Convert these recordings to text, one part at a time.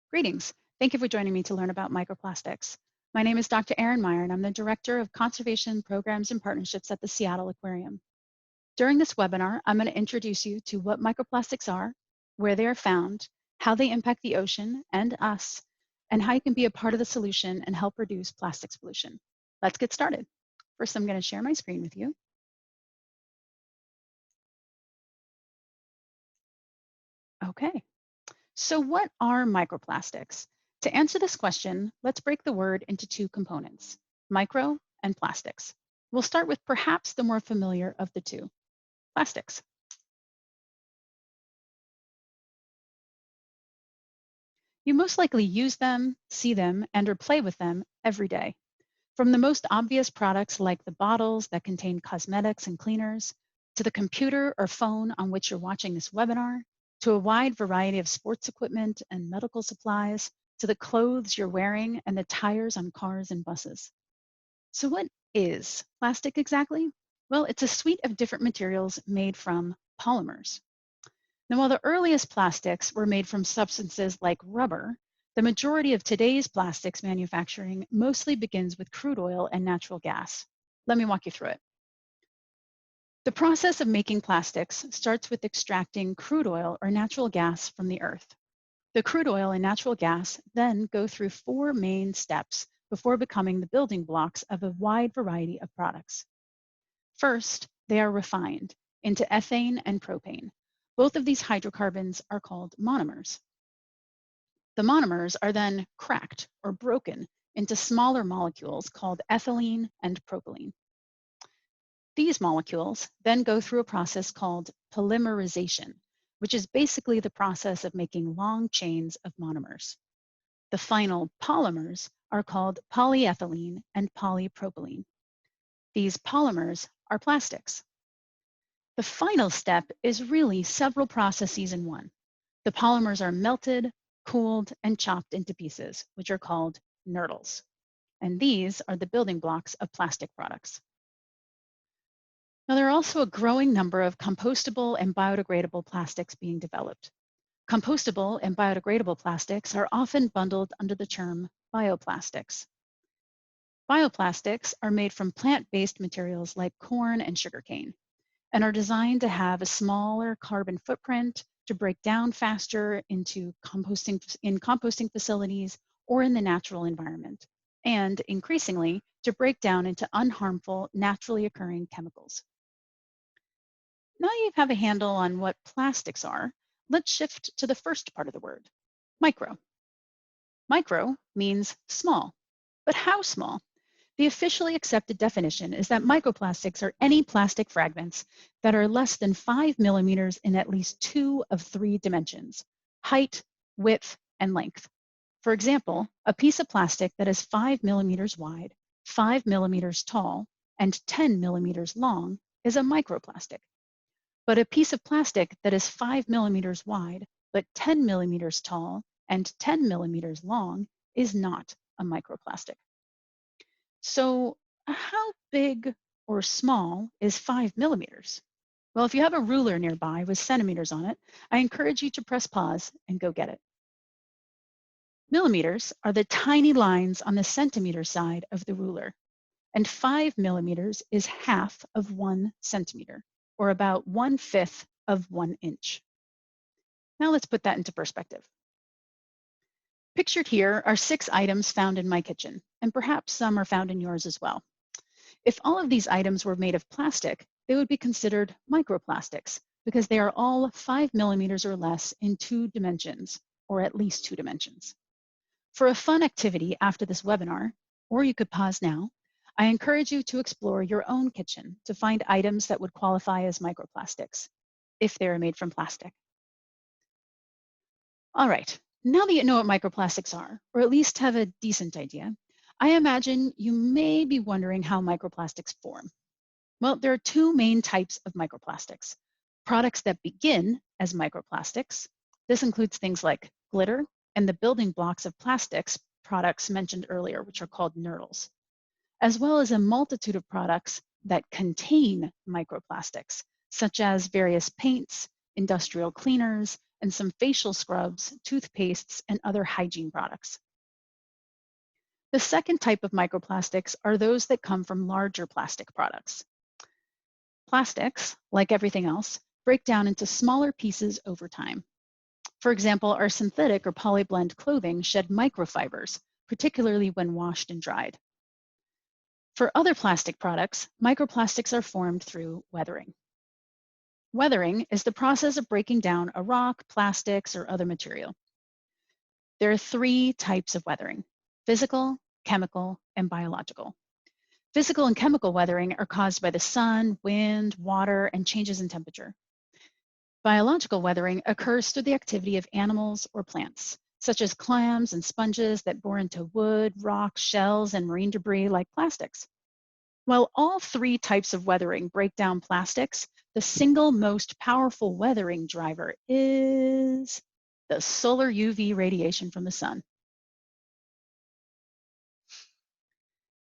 Greetings. Thank you for joining me to learn about microplastics. My name is Dr. Erin Meyer, and I'm the Director of Conservation Programs and Partnerships at the Seattle Aquarium. During this webinar, I'm going to introduce you to what microplastics are, where they are found, how they impact the ocean and us, and how you can be a part of the solution and help reduce plastics pollution. Let's get started. First, I'm going to share my screen with you. Okay. So what are microplastics? To answer this question, let's break the word into two components, micro and plastics. We'll start with perhaps the more familiar of the two, plastics. You most likely use them, see them, and or play with them every day. From the most obvious products like the bottles that contain cosmetics and cleaners, to the computer or phone on which you're watching this webinar, to a wide variety of sports equipment and medical supplies, to the clothes you're wearing and the tires on cars and buses. So what is plastic exactly? Well, it's a suite of different materials made from polymers. Now, while the earliest plastics were made from substances like rubber, the majority of today's plastics manufacturing mostly begins with crude oil and natural gas. Let me walk you through it. The process of making plastics starts with extracting crude oil or natural gas from the earth. The crude oil and natural gas then go through four main steps before becoming the building blocks of a wide variety of products. First, they are refined into ethane and propane. Both of these hydrocarbons are called monomers. The monomers are then cracked or broken into smaller molecules called ethylene and propylene. These molecules then go through a process called polymerization, which is basically the process of making long chains of monomers. The final polymers are called polyethylene and polypropylene. These polymers are plastics. The final step is really several processes in one. The polymers are melted, cooled, and chopped into pieces, which are called nurdles. And these are the building blocks of plastic products. Now, there are also a growing number of compostable and biodegradable plastics being developed. Compostable and biodegradable plastics are often bundled under the term bioplastics. Bioplastics are made from plant-based materials like corn and sugarcane and are designed to have a smaller carbon footprint, to break down faster in composting facilities or in the natural environment, and increasingly to break down into unharmful, naturally occurring chemicals. Now you have a handle on what plastics are, let's shift to the first part of the word, micro. Micro means small, but how small? The officially accepted definition is that microplastics are any plastic fragments that are less than 5 millimeters in at least 2 of 3 dimensions, height, width, and length. For example, a piece of plastic that is 5 millimeters wide, 5 millimeters tall, and 10 millimeters long is a microplastic. But a piece of plastic that is 5 millimeters wide, but 10 millimeters tall and 10 millimeters long is not a microplastic. So how big or small is 5 millimeters? Well, if you have a ruler nearby with centimeters on it, I encourage you to press pause and go get it. Millimeters are the tiny lines on the centimeter side of the ruler, and 5 millimeters is half of 1 centimeter, or about 1/5 of 1 inch. Now let's put that into perspective. Pictured here are 6 items found in my kitchen, and perhaps some are found in yours as well. If all of these items were made of plastic, they would be considered microplastics because they are all 5 millimeters or less in 2 dimensions, or at least 2 dimensions. For a fun activity after this webinar, or you could pause now, I encourage you to explore your own kitchen to find items that would qualify as microplastics, if they are made from plastic. All right, now that you know what microplastics are, or at least have a decent idea, I imagine you may be wondering how microplastics form. Well, there are 2 main types of microplastics. Products that begin as microplastics. This includes things like glitter and the building blocks of plastics products mentioned earlier, which are called nurdles, as well as a multitude of products that contain microplastics, such as various paints, industrial cleaners, and some facial scrubs, toothpastes, and other hygiene products. The second type of microplastics are those that come from larger plastic products. Plastics, like everything else, break down into smaller pieces over time. For example, our synthetic or polyblend clothing shed microfibers, particularly when washed and dried. For other plastic products, microplastics are formed through weathering. Weathering is the process of breaking down a rock, plastics, or other material. There are three types of weathering: physical, chemical, and biological. Physical and chemical weathering are caused by the sun, wind, water, and changes in temperature. Biological weathering occurs through the activity of animals or plants, such as clams and sponges that bore into wood, rocks, shells, and marine debris like plastics. While all three types of weathering break down plastics, the single most powerful weathering driver is the solar UV radiation from the sun.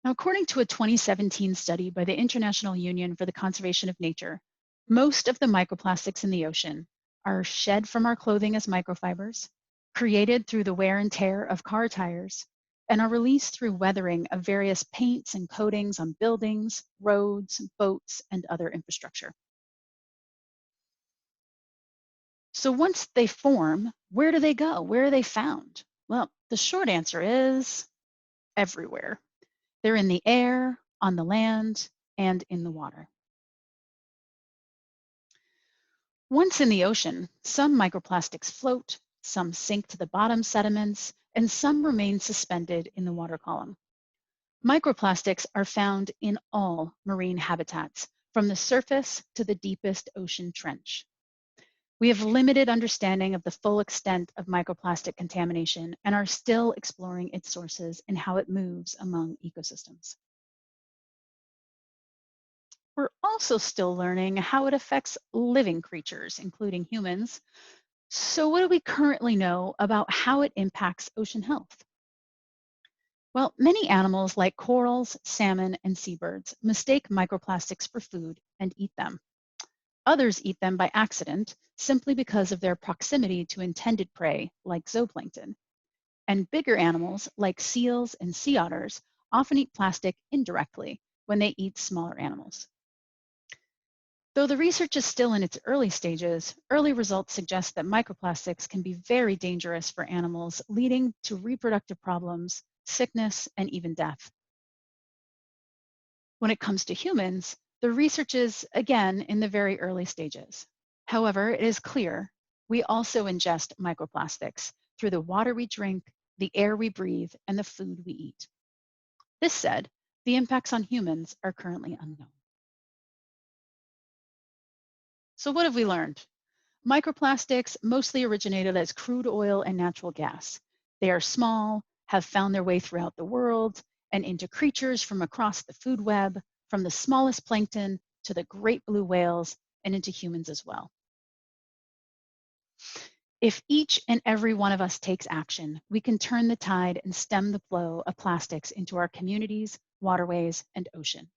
Now, according to a 2017 study by the International Union for the Conservation of Nature, most of the microplastics in the ocean are shed from our clothing as microfibers, created through the wear and tear of car tires, and are released through weathering of various paints and coatings on buildings, roads, boats, and other infrastructure. So once they form, where do they go? Where are they found? Well, the short answer is everywhere. They're in the air, on the land, and in the water. Once in the ocean, some microplastics float, some sink to the bottom sediments, and some remain suspended in the water column. Microplastics are found in all marine habitats, from the surface to the deepest ocean trench. We have limited understanding of the full extent of microplastic contamination and are still exploring its sources and how it moves among ecosystems. We're also still learning how it affects living creatures, including humans. So what do we currently know about how it impacts ocean health? Well, many animals like corals, salmon, and seabirds mistake microplastics for food and eat them. Others eat them by accident simply because of their proximity to intended prey like zooplankton. And bigger animals like seals and sea otters often eat plastic indirectly when they eat smaller animals. Though the research is still in its early stages, early results suggest that microplastics can be very dangerous for animals, leading to reproductive problems, sickness, and even death. When it comes to humans, the research is, again, in the very early stages. However, it is clear we also ingest microplastics through the water we drink, the air we breathe, and the food we eat. This said, the impacts on humans are currently unknown. So what have we learned? Microplastics mostly originated as crude oil and natural gas. They are small, have found their way throughout the world and into creatures from across the food web, from the smallest plankton to the great blue whales, and into humans as well. If each and every one of us takes action, we can turn the tide and stem the flow of plastics into our communities, waterways, and ocean.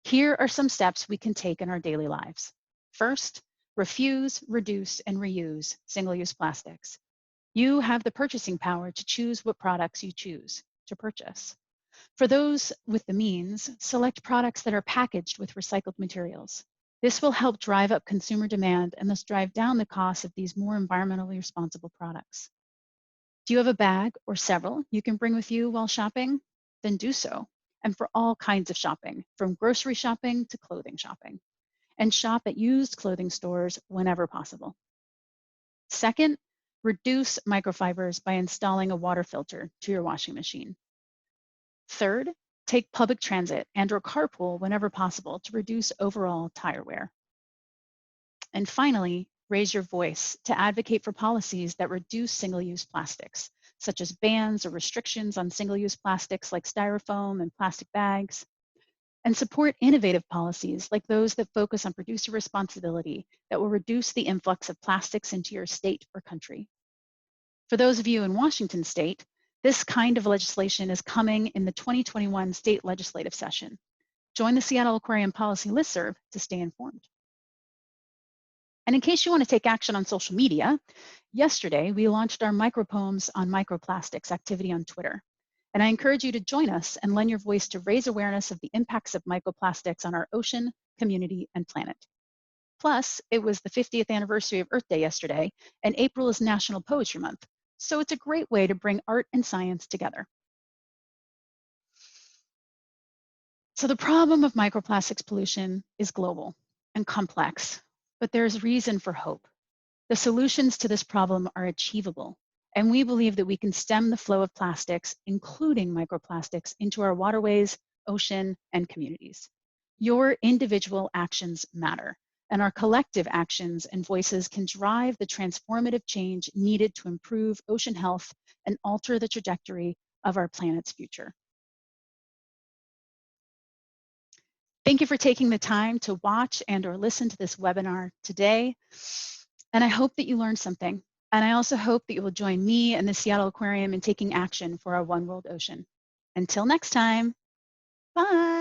Here are some steps we can take in our daily lives. First, refuse, reduce, and reuse single-use plastics. You have the purchasing power to choose what products you choose to purchase. For those with the means, select products that are packaged with recycled materials. This will help drive up consumer demand and thus drive down the cost of these more environmentally responsible products. Do you have a bag or several you can bring with you while shopping? Then do so, and for all kinds of shopping, from grocery shopping to clothing shopping. And shop at used clothing stores whenever possible. Second, reduce microfibers by installing a water filter to your washing machine. Third, take public transit and or carpool whenever possible to reduce overall tire wear. And finally, raise your voice to advocate for policies that reduce single-use plastics, such as bans or restrictions on single-use plastics like styrofoam and plastic bags, and support innovative policies like those that focus on producer responsibility that will reduce the influx of plastics into your state or country. For those of you in Washington state, this kind of legislation is coming in the 2021 state legislative session. Join the Seattle Aquarium Policy Listserv to stay informed. And in case you want to take action on social media, yesterday we launched our micropoems on microplastics activity on Twitter. And I encourage you to join us and lend your voice to raise awareness of the impacts of microplastics on our ocean, community, and planet. Plus, it was the 50th anniversary of Earth Day yesterday, and April is National Poetry Month. So it's a great way to bring art and science together. So the problem of microplastics pollution is global and complex, but there's reason for hope. The solutions to this problem are achievable, and we believe that we can stem the flow of plastics, including microplastics, into our waterways, ocean, and communities. Your individual actions matter, and our collective actions and voices can drive the transformative change needed to improve ocean health and alter the trajectory of our planet's future. Thank you for taking the time to watch and or listen to this webinar today. And I hope that you learned something. And I also hope that you will join me and the Seattle Aquarium in taking action for our One World Ocean. Until next time, bye.